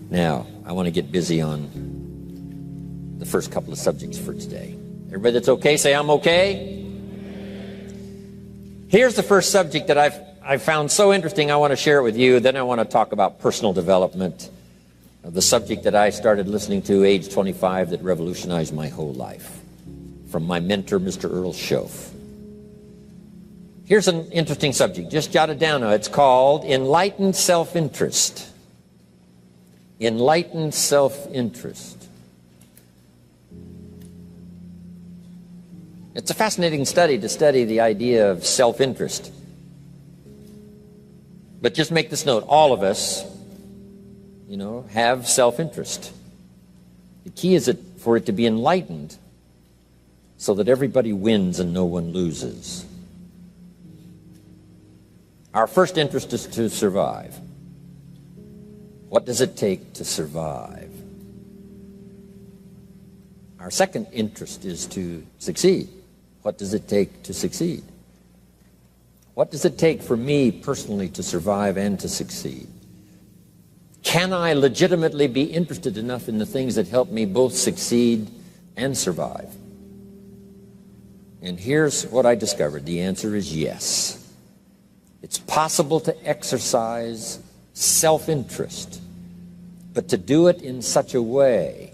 Now, I want to get busy on the first couple of subjects for today. Everybody that's okay, say I'm okay. Here's the first subject that I've found so interesting. I want to share it with you. Then I want to talk about personal development, the subject that I started listening to age 25 that revolutionized my whole life, from my mentor, Mr. Earl Schoaf. Here's an interesting subject. Just jot it down now. It's called enlightened self-interest. Enlightened self-interest. It's a fascinating study to study the idea of self-interest. But just make this note, all of us, have self-interest. The key is for it to be enlightened so that everybody wins and no one loses. Our first interest is to survive. What does it take to survive? Our second interest is to succeed. What does it take to succeed? What does it take for me personally to survive and to succeed? Can I legitimately be interested enough in the things that help me both succeed and survive? And here's what I discovered. The answer is yes. It's possible to exercise self-interest, but to do it in such a way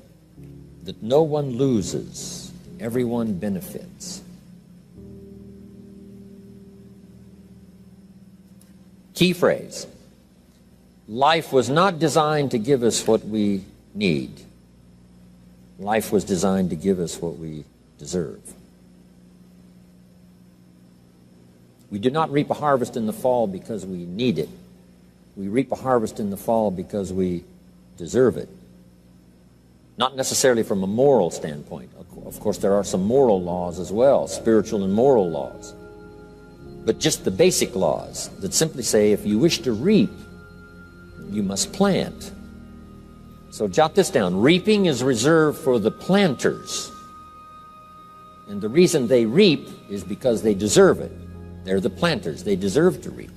that no one loses, everyone benefits. Key phrase. Life was not designed to give us what we need. Life was designed to give us what we deserve. We do not reap a harvest in the fall because we need it. We reap a harvest in the fall because we deserve it. Not necessarily from a moral standpoint. Of course, there are some moral laws as well, spiritual and moral laws. But just the basic laws that simply say if you wish to reap, you must plant. So jot this down. Reaping is reserved for the planters. And the reason they reap is because they deserve it. They're the planters. They deserve to reap.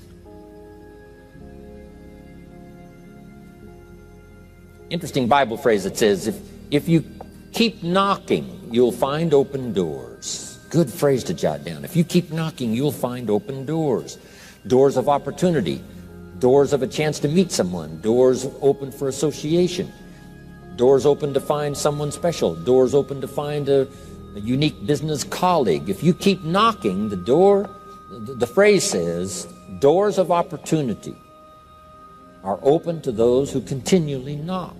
Interesting Bible phrase that says, if you keep knocking, you'll find open doors. Good phrase to jot down. If you keep knocking, you'll find open doors. Doors of opportunity. Doors of a chance to meet someone. Doors open for association. Doors open to find someone special. Doors open to find a unique business colleague. If you keep knocking, the phrase says, doors of opportunity are open to those who continually knock.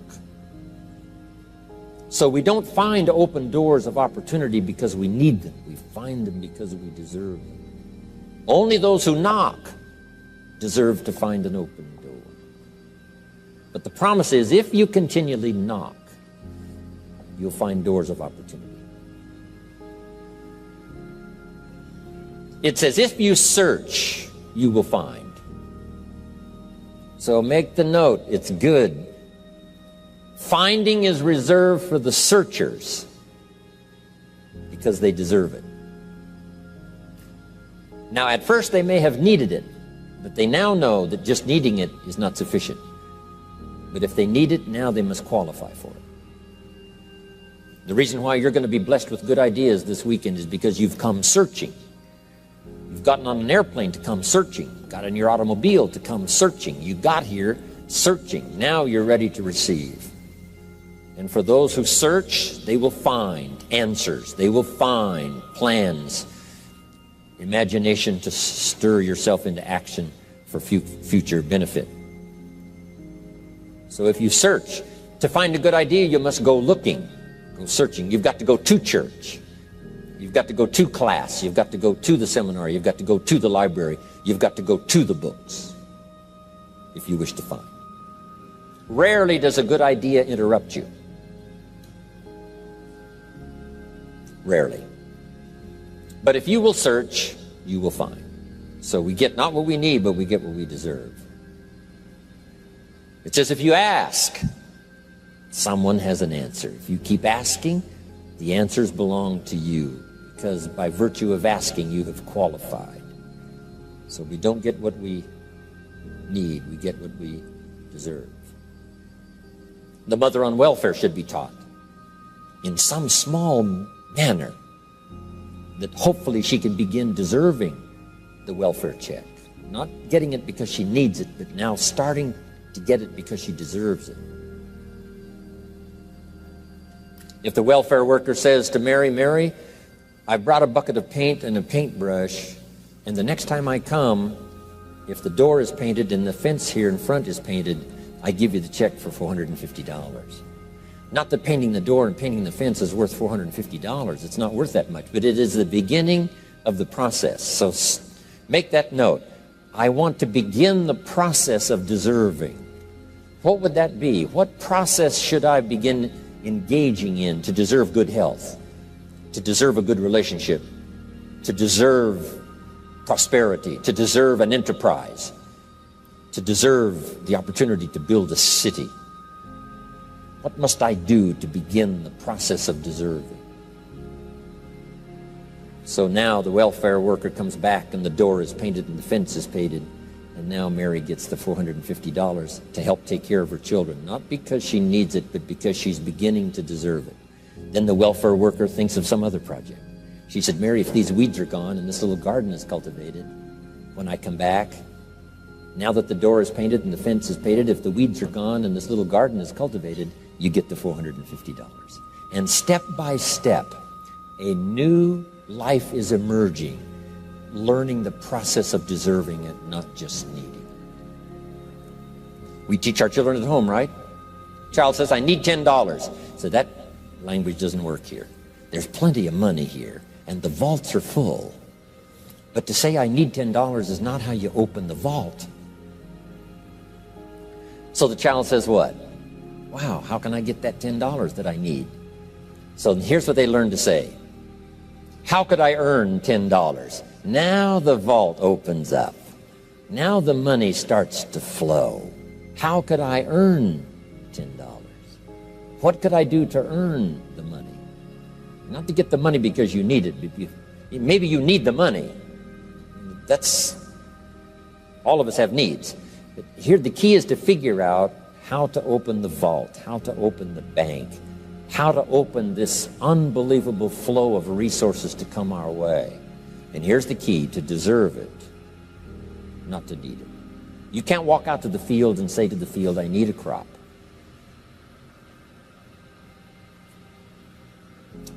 So we don't find open doors of opportunity because we need them. We find them because we deserve them. Only those who knock deserve to find an open door. But the promise is, if you continually knock, you'll find doors of opportunity. It says, if you search, you will find. So make the note, it's good. Finding is reserved for the searchers because they deserve it. Now, at first they may have needed it, but they now know that just needing it is not sufficient. But if they need it, now they must qualify for it. The reason why you're going to be blessed with good ideas this weekend is because you've come searching. You've gotten on an airplane to come searching. Got in your automobile to come searching. You got here searching. Now you're ready to receive. And for those who search, they will find answers. They will find plans, imagination to stir yourself into action for future benefit. So if you search to find a good idea, you must go looking, go searching. You've got to go to church. You've got to go to class. You've got to go to the seminar. You've got to go to the library. You've got to go to the books if you wish to find. Rarely does a good idea interrupt you. Rarely. But if you will search, you will find. So we get not what we need, but we get what we deserve. It says if you ask, someone has an answer. If you keep asking, the answers belong to you, because by virtue of asking, you have qualified. So we don't get what we need, we get what we deserve. The mother on welfare should be taught in some small manner that hopefully she can begin deserving the welfare check. Not getting it because she needs it, but now starting to get it because she deserves it. If the welfare worker says to Mary, Mary, I brought a bucket of paint and a paintbrush, and the next time I come, if the door is painted and the fence here in front is painted, I give you the check for $450. Not that painting the door and painting the fence is worth $450. It's not worth that much, but it is the beginning of the process. So make that note. I want to begin the process of deserving. What would that be? What process should I begin engaging in to deserve good health, to deserve a good relationship, to deserve prosperity, to deserve an enterprise, to deserve the opportunity to build a city? What must I do to begin the process of deserving? So now the welfare worker comes back and the door is painted and the fence is painted, and now Mary gets the $450 to help take care of her children, not because she needs it, but because she's beginning to deserve it. Then the welfare worker thinks of some other project. She said, Mary, if these weeds are gone and this little garden is cultivated, when I come back, now that the door is painted and the fence is painted, if the weeds are gone and this little garden is cultivated, you get the $450. And step by step, a new life is emerging, learning the process of deserving it, not just needing. We teach our children at home, right? Child says, I need $10. So that language doesn't work here. There's plenty of money here, and the vaults are full. But to say I need $10 is not how you open the vault. So the child says what? Wow, how can I get that $10 that I need? So here's what they learn to say. How could I earn $10? Now the vault opens up. Now the money starts to flow. How could I earn $10? What could I do to earn the money? Not to get the money because you need it. Maybe you need the money. That's, all of us have needs. But here the key is to figure out how to open the vault, how to open the bank, how to open this unbelievable flow of resources to come our way. And here's the key: to deserve it, not to need it. You can't walk out to the field and say to the field, I need a crop.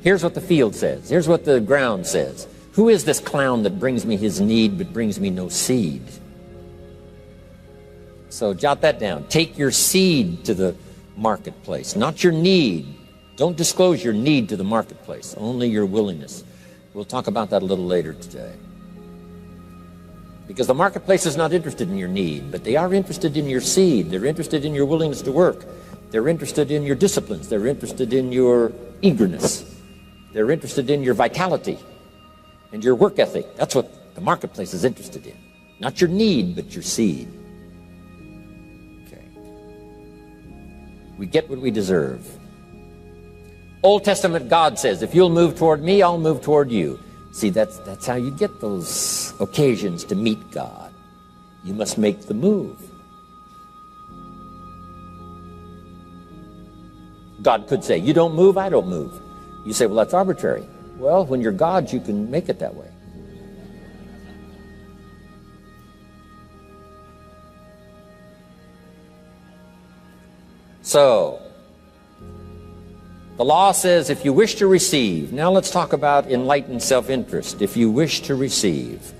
Here's what the field says. Here's what the ground says. Who is this clown that brings me his need but brings me no seed? So jot that down. Take your seed to the marketplace, not your need. Don't disclose your need to the marketplace, only your willingness. We'll talk about that a little later today. Because the marketplace is not interested in your need, but they are interested in your seed. They're interested in your willingness to work. They're interested in your disciplines. They're interested in your eagerness. They're interested in your vitality and your work ethic. That's what the marketplace is interested in. Not your need, but your seed. Okay. We get what we deserve. Old Testament God says, if you'll move toward me, I'll move toward you. See, that's how you get those occasions to meet God. You must make the move. God could say, you don't move, I don't move. You say, well, that's arbitrary. Well, when you're God, you can make it that way. So, the law says if you wish to receive, now let's talk about enlightened self-interest. If you wish to receive,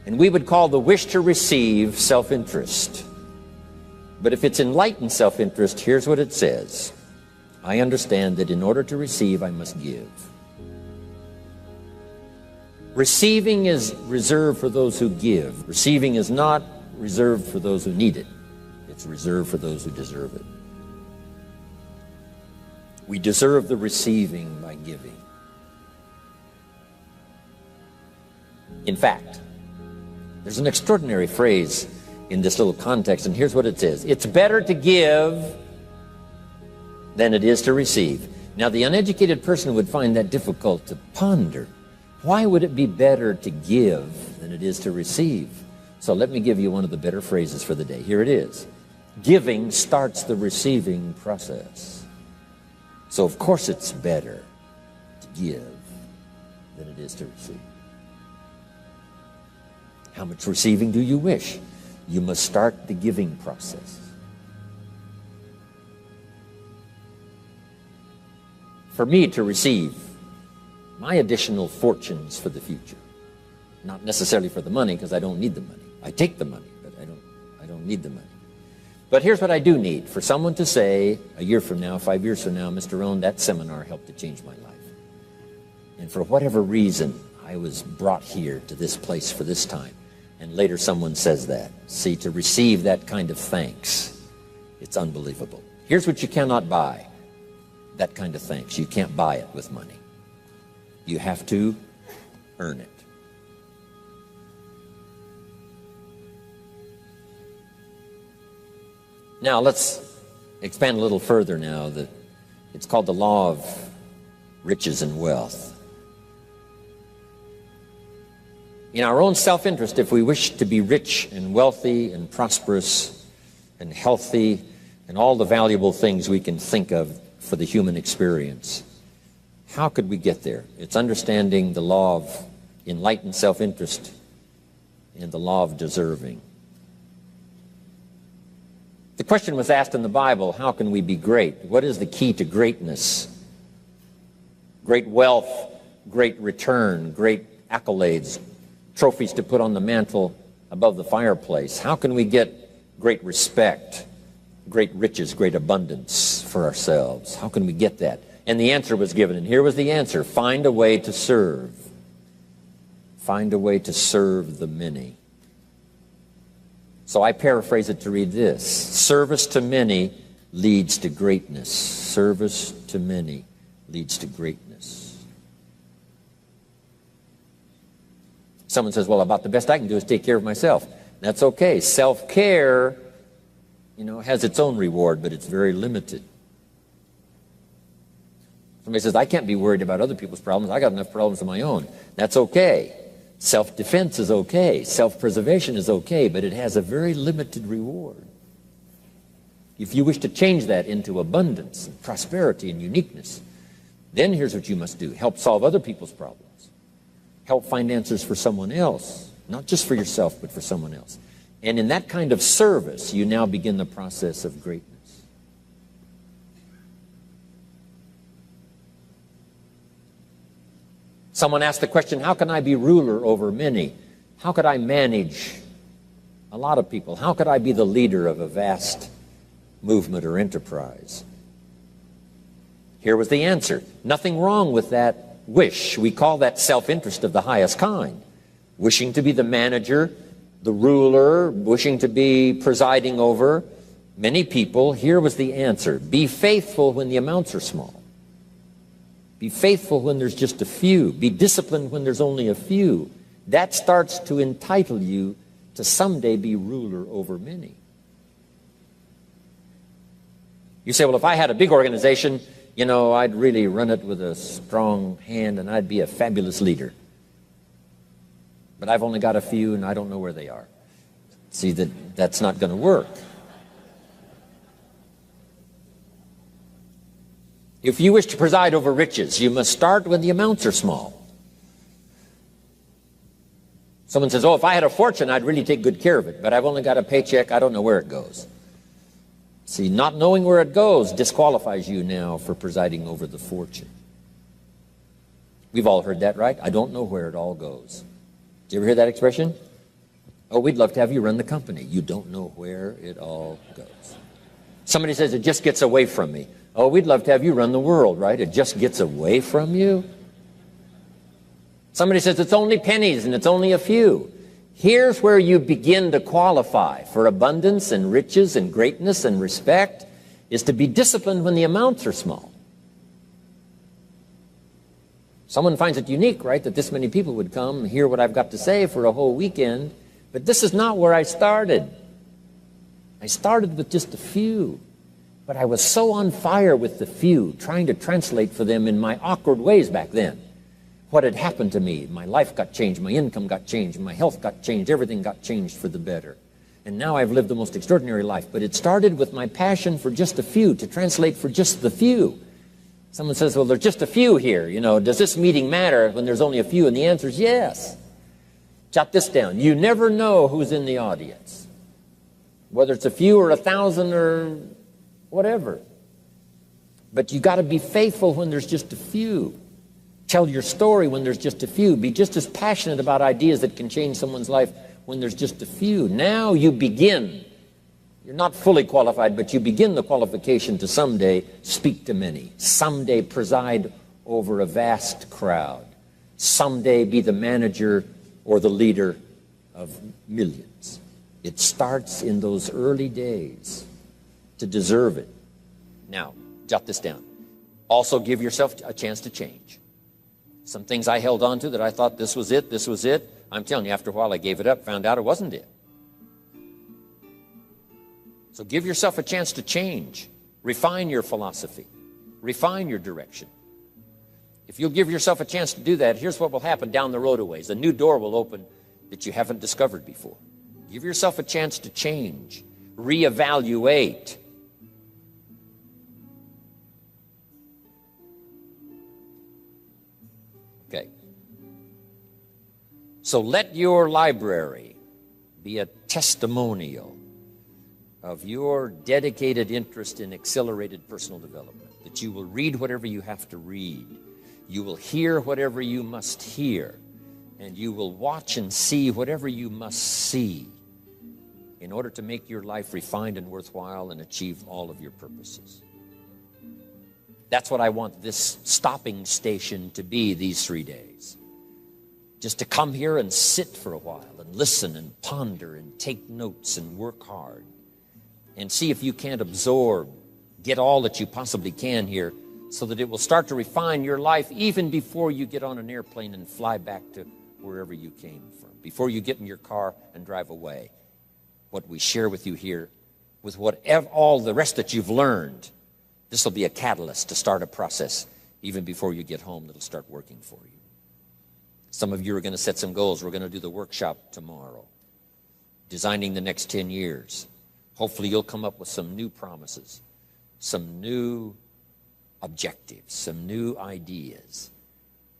and we would call the wish to receive self-interest. But if it's enlightened self-interest, here's what it says. I understand that in order to receive, I must give. Receiving is reserved for those who give. Receiving is not reserved for those who need it. It's reserved for those who deserve it. We deserve the receiving by giving. In fact, there's an extraordinary phrase in this little context, and here's what it says. It's better to give than it is to receive. Now, the uneducated person would find that difficult to ponder. Why would it be better to give than it is to receive? So let me give you one of the better phrases for the day. Here it is. Giving starts the receiving process. So of course it's better to give than it is to receive. How much receiving do you wish? You must start the giving process. For me to receive my additional fortunes for the future, not necessarily for the money, because I don't need the money. I take the money, but I don't need the money. But here's what I do need: for someone to say a year from now, 5 years from now, Mr. Rohn, that seminar helped to change my life. And for whatever reason, I was brought here to this place for this time. And later someone says that. See, to receive that kind of thanks, it's unbelievable. Here's what you cannot buy: that kind of thanks. You can't buy it with money. You have to earn it. Now let's expand a little further now. It's called the law of riches and wealth. In our own self-interest, if we wish to be rich and wealthy and prosperous and healthy and all the valuable things we can think of for the human experience, how could we get there? It's understanding the law of enlightened self-interest and the law of deserving. The question was asked in the Bible, how can we be great? What is the key to greatness? Great wealth, great return, great accolades, trophies to put on the mantle above the fireplace. How can we get great respect, great riches, great abundance for ourselves? How can we get that? And the answer was given, and here was the answer: find a way to serve. Find a way to serve the many. So I paraphrase it to read this: service to many leads to greatness. Service to many leads to greatness. Someone says, well, about the best I can do is take care of myself. That's okay. Self-care, has its own reward, but it's very limited. Somebody says, I can't be worried about other people's problems. I got enough problems of my own. That's okay. Self-defense is okay. Self-preservation is okay, but it has a very limited reward. If you wish to change that into abundance and prosperity and uniqueness, then here's what you must do: help solve other people's problems. Help find answers for someone else, not just for yourself, but for someone else. And in that kind of service, you now begin the process of greatness. Someone asked the question, how can I be ruler over many? How could I manage a lot of people? How could I be the leader of a vast movement or enterprise? Here was the answer: nothing wrong with that wish. We call that self-interest of the highest kind. Wishing to be the manager, the ruler, wishing to be presiding over many people. Here was the answer: be faithful when the amounts are small. Be faithful when there's just a few. Be disciplined when there's only a few. That starts to entitle you to someday be ruler over many. You say, well, if I had a big organization, I'd really run it with a strong hand and I'd be a fabulous leader. But I've only got a few and I don't know where they are. See, that's not going to work. If you wish to preside over riches, you must start when the amounts are small. Someone says, oh, if I had a fortune, I'd really take good care of it, but I've only got a paycheck, I don't know where it goes. See, not knowing where it goes disqualifies you now for presiding over the fortune. We've all heard that, right? I don't know where it all goes. Did you ever hear that expression? Oh, we'd love to have you run the company. You don't know where it all goes. Somebody says, it just gets away from me. Oh, we'd love to have you run the world, right? It just gets away from you. Somebody says, it's only pennies and it's only a few. Here's where you begin to qualify for abundance and riches and greatness and respect, is to be disciplined when the amounts are small. Someone finds it unique, right, that this many people would come and hear what I've got to say for a whole weekend, but this is not where I started. I started with just a few, but I was so on fire with the few, trying to translate for them in my awkward ways back then what had happened to me. My life got changed, my income got changed, my health got changed, everything got changed for the better. And now I've lived the most extraordinary life. But it started with my passion for just a few, to translate for just the few. Someone says, well, there's just a few here. You know, does this meeting matter when there's only a few? And the answer is yes. Jot this down. You never know who's in the audience, whether it's a few or 1,000 or whatever. But you got to be faithful when there's just a few. Tell your story when there's just a few. Be just as passionate about ideas that can change someone's life when there's just a few. Now you begin. You're not fully qualified, but you begin the qualification to someday speak to many. Someday preside over a vast crowd. Someday be the manager or the leader of millions. It starts in those early days to deserve it. Now, jot this down. Also give yourself a chance to change. Some things I held on to that I thought this was it, this was it. I'm telling you, after a while I gave it up, found out it wasn't it. So give yourself a chance to change. Refine your philosophy. Refine your direction. If you'll give yourself a chance to do that, here's what will happen down the road a ways. A new door will open that you haven't discovered before. Give yourself a chance to change. Reevaluate. Okay. So let your library be a testimonial of your dedicated interest in accelerated personal development, that you will read whatever you have to read, you will hear whatever you must hear, and you will watch and see whatever you must see in order to make your life refined and worthwhile and achieve all of your purposes. That's what I want this stopping station to be these 3 days. Just to come here and sit for a while and listen and ponder and take notes and work hard and see if you can't absorb, get all that you possibly can here so that it will start to refine your life even before you get on an airplane and fly back to wherever you came from, before you get in your car and drive away. What we share with you here, with whatever, all the rest that you've learned, this will be a catalyst to start a process even before you get home that'll start working for you. Some of you are going to set some goals. We're going to do the workshop tomorrow, designing the next 10 years. Hopefully you'll come up with some new promises, some new objectives, some new ideas.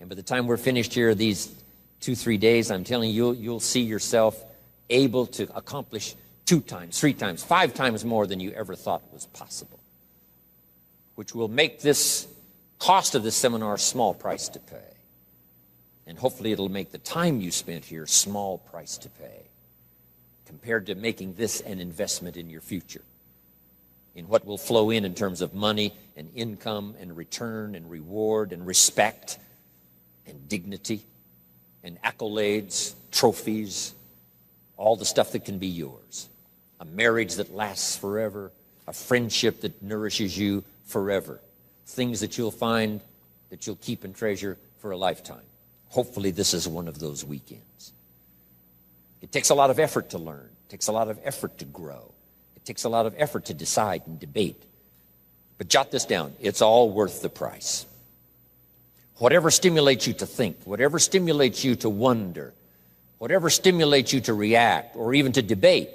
And by the time we're finished here, these 2-3 days, I'm telling you, you'll see yourself able to accomplish 2 times, 3 times, 5 times more than you ever thought was possible, which will make this cost of this seminar a small price to pay. And hopefully it'll make the time you spent here small price to pay compared to making this an investment in your future, in what will flow in terms of money and income and return and reward and respect and dignity and accolades, trophies, all the stuff that can be yours. A marriage that lasts forever, a friendship that nourishes you forever, things that you'll find that you'll keep and treasure for a lifetime. Hopefully this is one of those weekends. It takes a lot of effort to learn. It takes a lot of effort to grow. It takes a lot of effort to decide and debate. But jot this down. It's all worth the price. Whatever stimulates you to think, whatever stimulates you to wonder, whatever stimulates you to react or even to debate,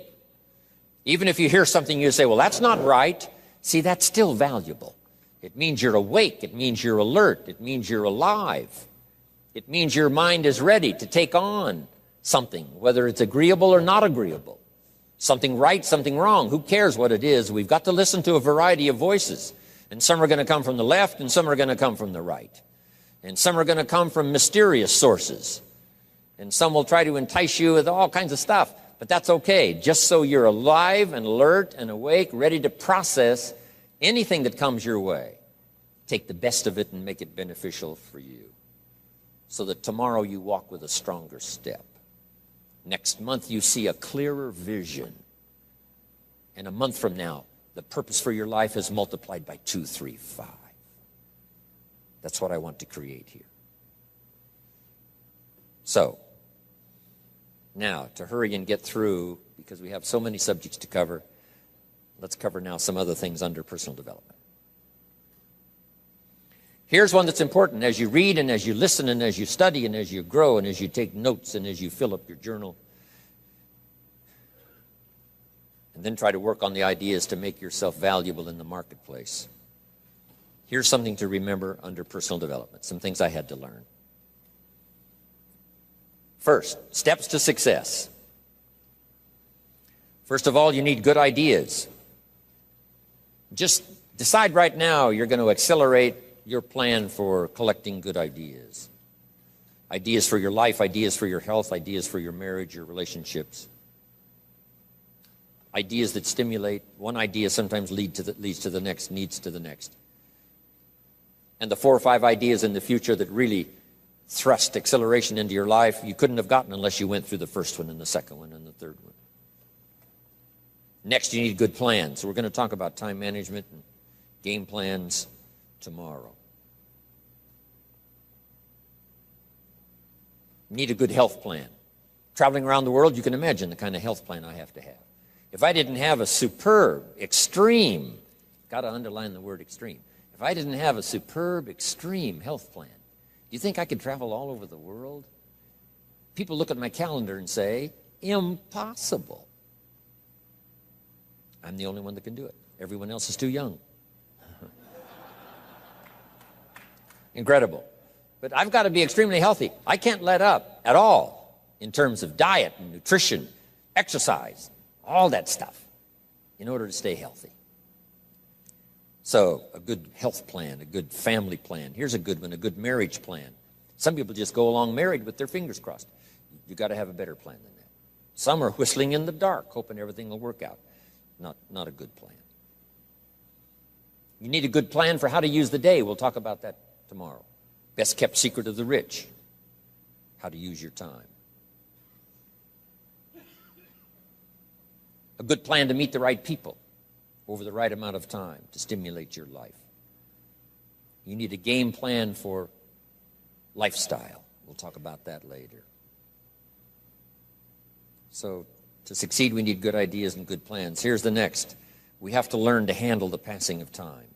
even if you hear something you say, well, that's not right. See, that's still valuable. It means you're awake. It means you're alert. It means you're alive. It means your mind is ready to take on something, whether it's agreeable or not agreeable. Something right, something wrong. Who cares what it is? We've got to listen to a variety of voices. And some are going to come from the left and some are going to come from the right. And some are going to come from mysterious sources. And some will try to entice you with all kinds of stuff. But that's okay, just so you're alive and alert and awake, ready to process anything that comes your way. Take the best of it and make it beneficial for you, so that tomorrow you walk with a stronger step. Next month you see a clearer vision. And a month from now, the purpose for your life is multiplied by 2, 3, 5. That's what I want to create here. So, now, to hurry and get through, because we have so many subjects to cover, let's cover now some other things under personal development. Here's one that's important as you read and as you listen and as you study and as you grow and as you take notes and as you fill up your journal. and then try to work on the ideas to make yourself valuable in the marketplace. Here's something to remember under personal development, some things I had to learn. First, steps to success. First of all, you need good ideas. Just decide right now you're going to accelerate your plan for collecting good ideas. Ideas for your life, ideas for your health, ideas for your marriage, your relationships. Ideas that stimulate. One idea sometimes leads to the next, needs to the next. And the 4 or 5 ideas in the future that really thrust acceleration into your life, you couldn't have gotten unless you went through the first one and the second one and the third one. Next, you need good plans. So we're going to talk about time management and game plans tomorrow. You need a good health plan. Traveling around the world, you can imagine the kind of health plan I have to have. If I didn't have a superb, extreme, got to underline the word extreme. If I didn't have a superb, extreme health plan, do you think I could travel all over the world? People look at my calendar and say, impossible. I'm the only one that can do it. Everyone else is too young. Incredible. But I've got to be extremely healthy. I can't let up at all in terms of diet and nutrition, exercise, all that stuff in order to stay healthy. So a good health plan, a good family plan. Here's a good one, a good marriage plan. Some people just go along married with their fingers crossed. You've got to have a better plan than that. Some are whistling in the dark, hoping everything will work out. Not a good plan. You need a good plan for how to use the day. We'll talk about that tomorrow. Best kept secret of the rich, how to use your time. A good plan to meet the right people over the right amount of time to stimulate your life. You need a game plan for lifestyle. We'll talk about that later. So to succeed, we need good ideas and good plans. Here's the next. We have to learn to handle the passing of time.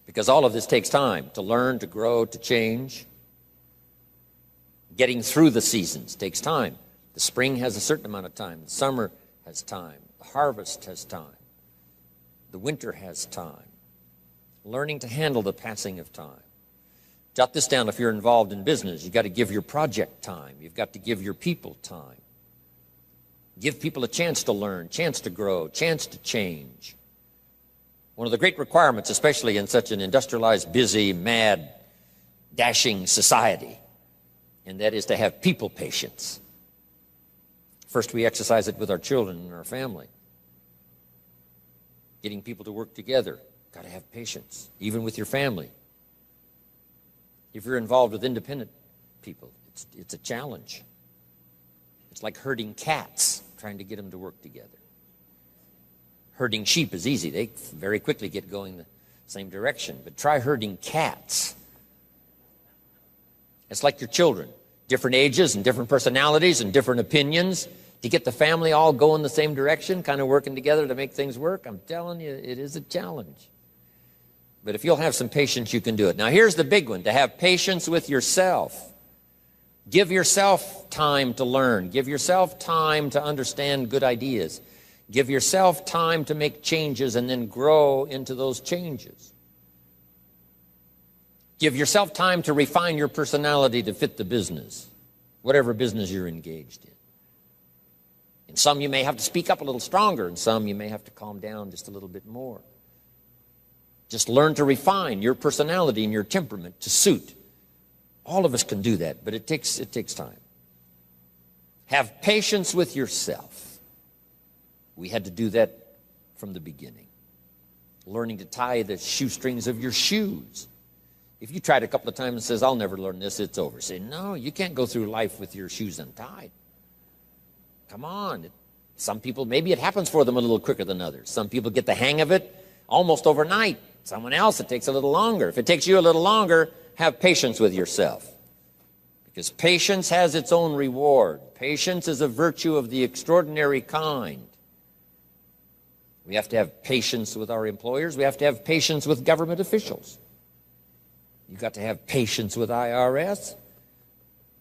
Because all of this takes time to learn, to grow, to change. Getting through the seasons takes time. The spring has a certain amount of time. The summer has time. The harvest has time. The winter has time. Learning to handle the passing of time. Jot this down if you're involved in business. You've got to give your project time. You've got to give your people time. Give people a chance to learn, chance to grow, chance to change. One of the great requirements, especially in such an industrialized, busy, mad, dashing society, and that is to have people patience. First, we exercise it with our children and our family. Getting people to work together, got to have patience, even with your family. If you're involved with independent people, it's a challenge. It's like herding cats, trying to get them to work together. Herding sheep is easy. They very quickly get going the same direction. But try herding cats. It's like your children. Different ages and different personalities and different opinions. To get the family all going the same direction, kind of working together to make things work, I'm telling you, it is a challenge. But if you'll have some patience, you can do it. Now, here's the big one, to have patience with yourself. Give yourself time to learn. Give yourself time to understand good ideas. Give yourself time to make changes and then grow into those changes. Give yourself time to refine your personality to fit the business, whatever business you're engaged in. In some, you may have to speak up a little stronger. In some, you may have to calm down just a little bit more. Just learn to refine your personality and your temperament to suit. All of us can do that, but it takes time. Have patience with yourself. We had to do that from the beginning. Learning to tie the shoestrings of your shoes. If you tried a couple of times and says, I'll never learn this, it's over. Say, no, you can't go through life with your shoes untied. Come on. Some people, maybe it happens for them a little quicker than others. Some people get the hang of it almost overnight. Someone else, it takes a little longer. If it takes you a little longer, have patience with yourself. Because patience has its own reward. Patience is a virtue of the extraordinary kind. We have to have patience with our employers. We have to have patience with government officials. You've got to have patience with IRS.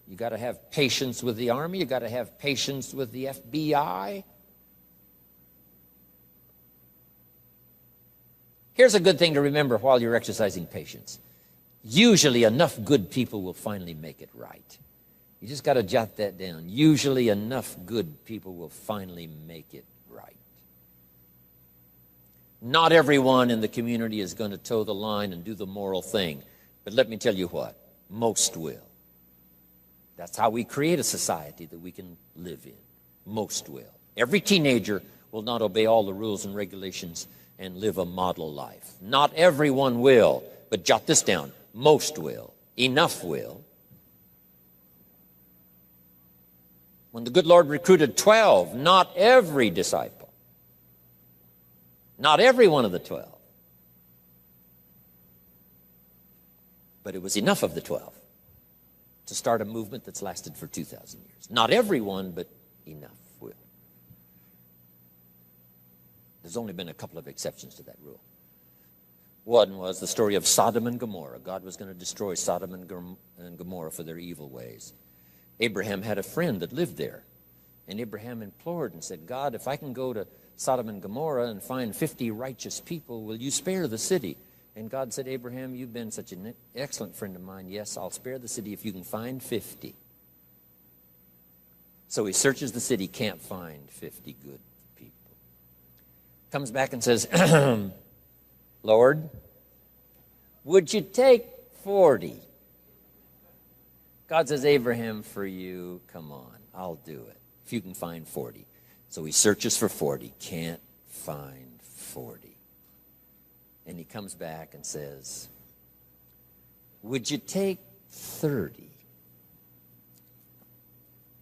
You've got to have patience with the Army. You've got to have patience with the FBI. Here's a good thing to remember while you're exercising patience. Usually enough good people will finally make it right. You just got to jot that down. Usually enough good people will finally make it right. Not everyone in the community is going to toe the line and do the moral thing. But let me tell you what, most will. That's how we create a society that we can live in. Most will. Every teenager will not obey all the rules and regulations and live a model life. Not everyone will, but jot this down. Most will. Enough will. When the good Lord recruited 12, not every disciple, not every one of the 12, but it was enough of the 12 to start a movement that's lasted for 2,000 years. Not everyone, but enough will. There's only been a couple of exceptions to that rule. One was the story of Sodom and Gomorrah. God was going to destroy Sodom and Gomorrah for their evil ways. Abraham had a friend that lived there. And Abraham implored and said, God, if I can go to Sodom and Gomorrah and find 50 righteous people, will you spare the city? And God said, Abraham, you've been such an excellent friend of mine. Yes, I'll spare the city if you can find 50. So he searches the city, can't find 50 good people. Comes back and says, Lord, would you take 40? God says, Abraham, for you, come on, I'll do it. If you can find 40. So he searches for 40, can't find 40. And he comes back and says, would you take 30?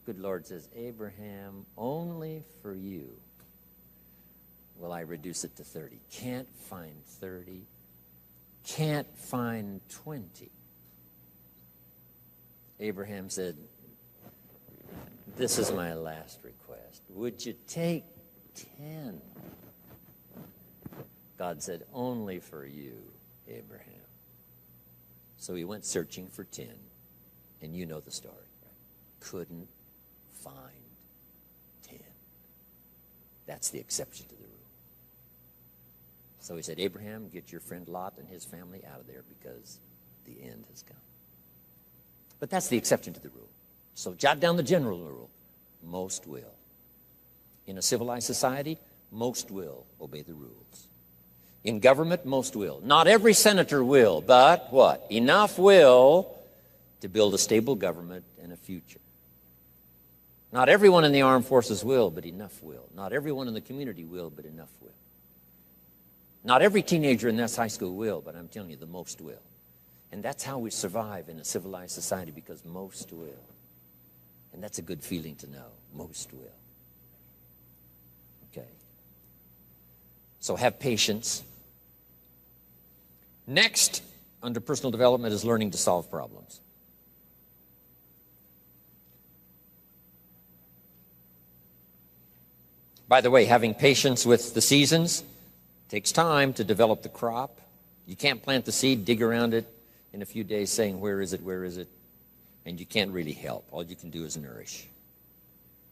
Good Lord says, Abraham, only for you will I reduce it to 30. Can't find 30. Can't find 20. Abraham said, this is my last request. Would you take 10? God said, only for you, Abraham. So he went searching for 10, and you know the story. Couldn't find 10. That's the exception to the rule. So he said, Abraham, get your friend Lot and his family out of there because the end has come. But that's the exception to the rule. So jot down the general rule. Most will. In a civilized society, most will obey the rules. In government, most will. Not every senator will, but what? Enough will to build a stable government and a future. Not everyone in the armed forces will, but enough will. Not everyone in the community will, but enough will. Not every teenager in this high school will, but I'm telling you, the most will. And that's how we survive in a civilized society, because most will. And that's a good feeling to know. Most will. Okay. So have patience. Next, under personal development, is learning to solve problems. By the way, having patience with the seasons takes time to develop the crop. You can't plant the seed, dig around it in a few days saying, where is it, where is it? And you can't really help. All you can do is nourish.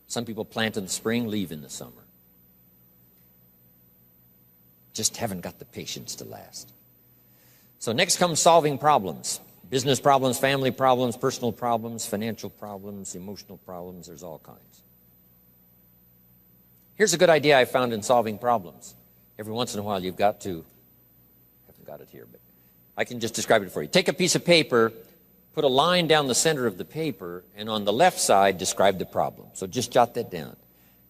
Some people plant in the spring, leave in the summer. Just haven't got the patience to last. So next comes solving problems. Business problems, family problems, personal problems, financial problems, emotional problems. There's all kinds. Here's a good idea I found in solving problems. Every once in a while you've got to, I haven't got it here, but I can just describe it for you. Take a piece of paper, put a line down the center of the paper, and on the left side, describe the problem. So just jot that down.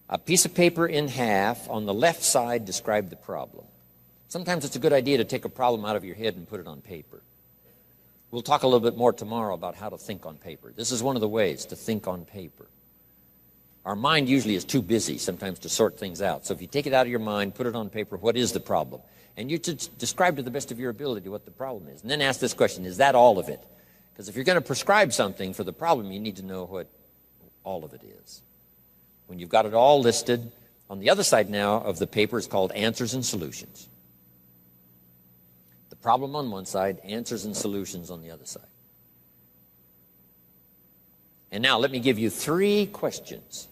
A piece of paper in half, on the left side, describe the problem. Sometimes it's a good idea to take a problem out of your head and put it on paper. We'll talk a little bit more tomorrow about how to think on paper. This is one of the ways to think on paper. Our mind usually is too busy sometimes to sort things out. So if you take it out of your mind, put it on paper, what is the problem? And you describe to the best of your ability what the problem is. And then ask this question, is that all of it? Because if you're going to prescribe something for the problem, you need to know what all of it is. When you've got it all listed, on the other side now of the paper is called answers and solutions. The problem on one side, answers and solutions on the other side. And now let me give you 3 questions.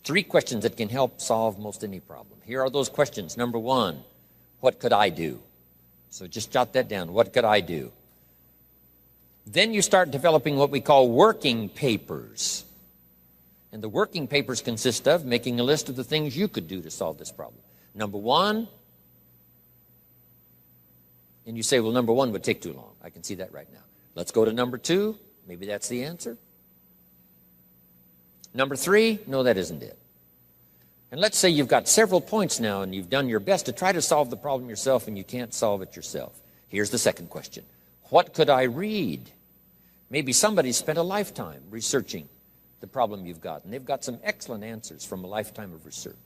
3 questions that can help solve most any problem. Here are those questions. Number 1, What could I do? So just jot that down. What could I do? Then you start developing what we call working papers. And the working papers consist of making a list of the things you could do to solve this problem. Number one, and you say, well, number one would take too long. I can see that right now. Let's go to number two. Maybe that's the answer. Number three, no, that isn't it. And let's say you've got several points now and you've done your best to try to solve the problem yourself and you can't solve it yourself. Here's the second question. What could I read? Maybe somebody spent a lifetime researching the problem you've got, and they've got some excellent answers from a lifetime of research.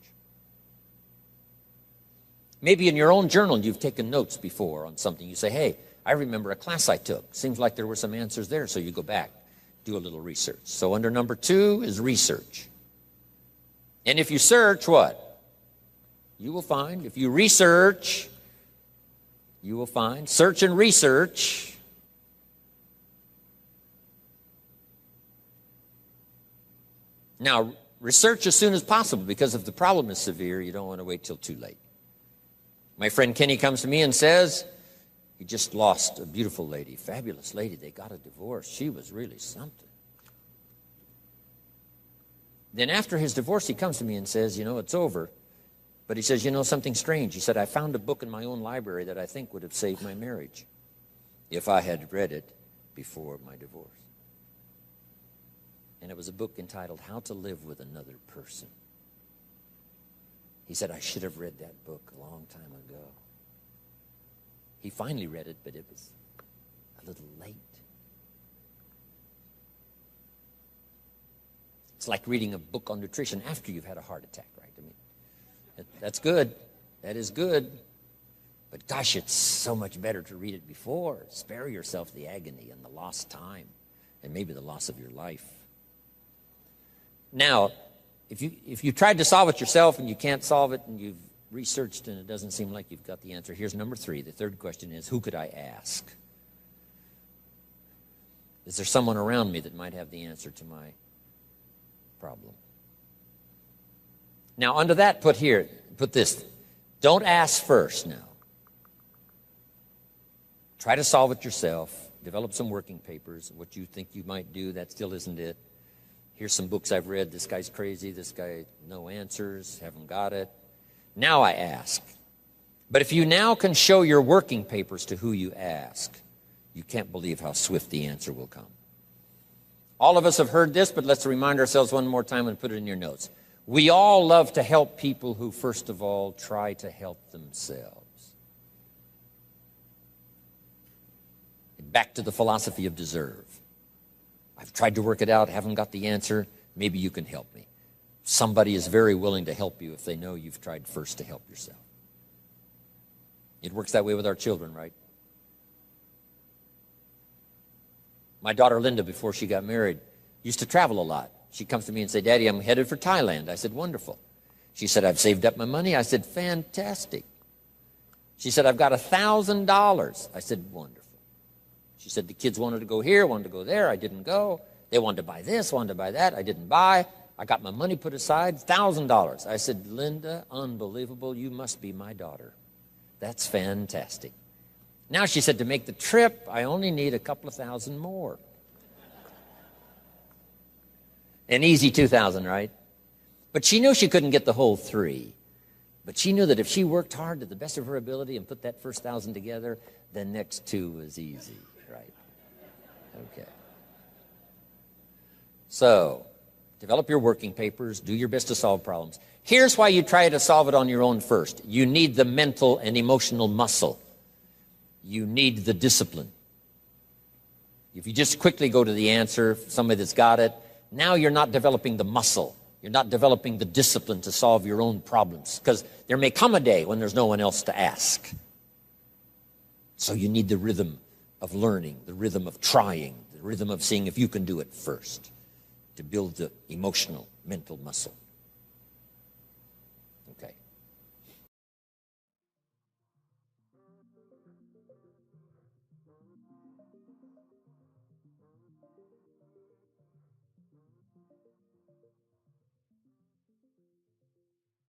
Maybe in your own journal you've taken notes before on something. You say, hey, I remember a class I took. Seems like there were some answers there, so you go back, do a little research. So under number two is research. And if you search, what? You will find. If you research, you will find. Search and research. Now, research as soon as possible, because if the problem is severe, you don't want to wait till too late. My friend Kenny comes to me and says, he just lost a beautiful lady, fabulous lady. They got a divorce. She was really something. Then after his divorce, he comes to me and says, it's over. But he says, something strange. He said, I found a book in my own library that I think would have saved my marriage if I had read it before my divorce. And it was a book entitled How to Live with Another Person. He said, I should have read that book a long time ago. He finally read it, but it was a little late. It's like reading a book on nutrition after you've had a heart attack, right? I mean, that's good. That is good. But gosh, it's so much better to read it before. Spare yourself the agony and the lost time and maybe the loss of your life. Now, if you tried to solve it yourself and you can't solve it and you've researched and it doesn't seem like you've got the answer, here's number three. The third question is, who could I ask? Is there someone around me that might have the answer to my problem? Now, under that, put this. Don't ask first now. Try to solve it yourself. Develop some working papers. What you think you might do, that still isn't it. Here's some books I've read. This guy's crazy. This guy, no answers, haven't got it. Now I ask. But if you now can show your working papers to who you ask, you can't believe how swift the answer will come. All of us have heard this, but let's remind ourselves one more time and put it in your notes. We all love to help people who, first of all, try to help themselves. Back to the philosophy of deserve. I've tried to work it out, haven't got the answer. Maybe you can help me. Somebody is very willing to help you if they know you've tried first to help yourself. It works that way with our children, right? My daughter Linda, before she got married, used to travel a lot. She comes to me and said, Daddy, I'm headed for Thailand. I said, wonderful. She said, I've saved up my money. I said, fantastic. She said, I've got $1,000. I said, wonderful. She said, the kids wanted to go here, wanted to go there. I didn't go. They wanted to buy this, wanted to buy that. I didn't buy. I got my money put aside, $1,000. I said, Linda, unbelievable. You must be my daughter. That's fantastic. Now, she said, to make the trip, I only need a couple of thousand more. An easy 2,000, right? But she knew she couldn't get the whole 3. But she knew that if she worked hard to the best of her ability and put that first 1,000 together, the next 2 was easy, right? Okay. So, develop your working papers. Do your best to solve problems. Here's why you try to solve it on your own first. You need the mental and emotional muscle. You need the discipline. If you just quickly go to the answer, somebody that's got it, now you're not developing the muscle. You're not developing the discipline to solve your own problems, because there may come a day when there's no one else to ask. So you need the rhythm of learning, the rhythm of trying, the rhythm of seeing if you can do it first to build the emotional, mental muscle.